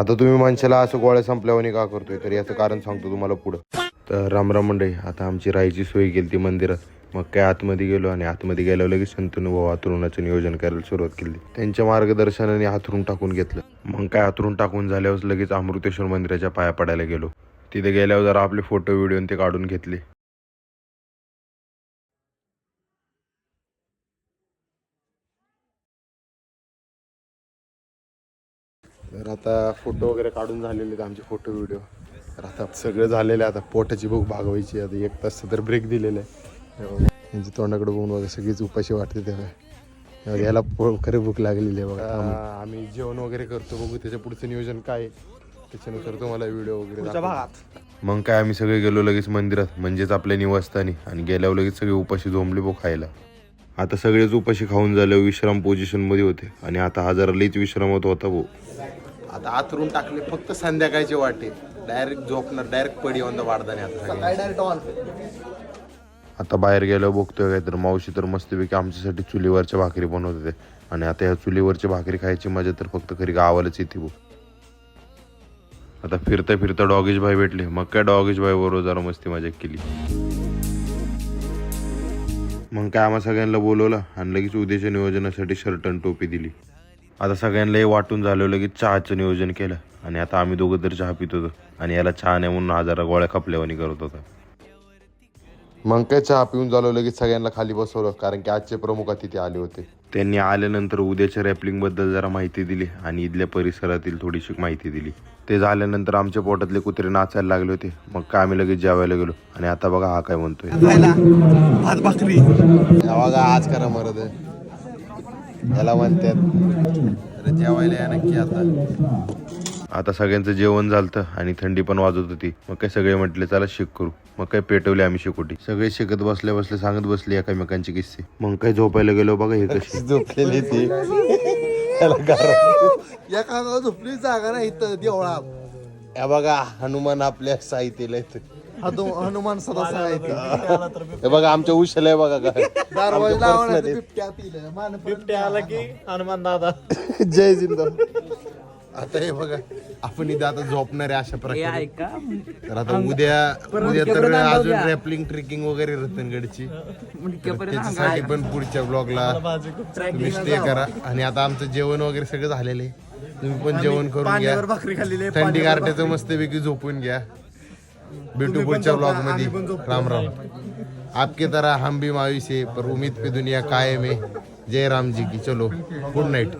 आता तुम्ही माणसाला असं गोळ्या संपल्यावानी का करतोय, तर याचं कारण सांगतो तुम्हाला पुढं. तर रामराम मंडळी, आता आमची राहायची सोय केली ती मंदिरात. मग काय आतमध्ये गेलो आणि आतमध्ये गेल्यावर लगेच संतनु भाऊ हातरुणाचं नियोजन करायला सुरुवात केली. त्यांच्या मार्गदर्शनाने हातरून टाकून घेतलं. मग काय हातरून टाकून झाल्यावर लगेच अमृतेश्वर मंदिराच्या पाया पडायला गेलो. तिथे गेल्यावर जरा आपले फोटो व्हिडिओ ते काढून घेतले. तर आता फोटो वगैरे काढून झालेले आहेत आमचे फोटो व्हिडिओ. तर आता सगळं झालेलं आहे. आता पोटाची भूक भागवायची. आता 1 तास तर ब्रेक दिलेला आहे. त्यांच्या तोंडाकडे बघून बघा सगळीच उपाशी वाटते तेव्हा. याला खरी भूक लागलेली आहे बघा. आम्ही जेवण वगैरे करतो, बघू त्याच्या पुढचं नियोजन काय त्याच्यानुसार तुम्हाला व्हिडिओ वगैरे. मग काय आम्ही सगळे गेलो लगेच मंदिरात, म्हणजेच आपल्या निवासस्थानी. आणि गेल्यावर लगेच सगळे उपाशी झोंबले बो खायला. आता सगळेच उपाशी खाऊन झाल्यावर विश्राम पोझिशन मध्ये होते. आणि आता हा जरा लईच विश्रामात होता भाऊ. आता आतरून टाकले, फक्त संध्याकाळचे वाटे. डायरेक्ट झोपणार, डायरेक्ट पडी ऑन द वाढदाने. आता बाहेर गेल्यावर बघतोय काय तर मावशी तर मस्तपैकी आमच्यासाठी चुलीवरच्या भाकरी बनवत होते. आणि आता ह्या चुलीवरची भाकरी खायची मजा तर फक्त खरी गावालाच येते भाऊ. आता फिरता फिरता डॉगेश भाई भेटले. मग काय डॉगेश भाई बरोबर जरा मस्ती मजा केली. मग काय आम्हा सगळ्यांना बोलवलं आणि लगेच उद्याच्या नियोजनासाठी शर्ट आणि टोपी दिली. आता सगळ्यांना हे वाटून झालं, लगेच चहाचं नियोजन केलं. आणि आता आम्ही दोघं तर चहा पित होतो आणि याला चहा नाही म्हणून 1000 गोळ्या खपल्यावानी करत होता. मग काय चहा पिऊन झालो, लगेच सगळ्यांना खाली बसवलं, कारण की आजचे प्रमुख अतिथी आले होते. त्यांनी आल्यानंतर उद्याच्या रॅपलिंग बद्दल जरा माहिती दिली आणि इथल्या परिसरातील थोडीशी माहिती दिली. ते झाल्यानंतर आमच्या पोटातले कुत्रे नाचायला लागले होते. मग काय आम्ही लगेच जेवायला गेलो. आणि आता बघा हा काय म्हणतोय, भात भाकरी बघा आज करा मरद याला म्हणतात जेवायला या नक्की. आता सगळ्यांचं जेवण झालं आणि थंडी पण वाजत होती. मग काय सगळे म्हटले चला शेक करू. मग काय पेटवले आम्ही शेकोटी. सगळे शेकत बसल्या बसल्या सांगत बसले एकमेकांचे किस्से. मग काय झोपायला गेलो. बघा हे कशी झोपलेली ती झोपली जागा नाही इथं देवळा. या बघा हनुमान आपल्या साहित्यला हनुमान सदा हे बघा आमच्या उशाला बघा काय बिबट्या आला की हनुमान दादा जय जिंदा. आता हे बघा आपण इथे आता झोपणार आहे अशा प्रकारे. तर आता उद्या तर अजून रॅपलिंग ट्रेकिंग वगैरे रतनगडची, त्याच्यासाठी पण पुढच्या ब्लॉगला तुम्ही स्टे करा. आणि आता आमचं जेवण वगैरे सगळं झालेलं आहे. तुम्ही पण जेवण करून घ्या, भाकरी खाल्लेली थंडी गारठ्याचं मस्तपैकी झोपून घ्या. भेटू पुढच्या ब्लॉग मध्ये. राम राम. आपके तरह हम भी मायूस है पर उम्मीद पे दुनिया कायम है. जय राम जी की. चलो गुड नाइट.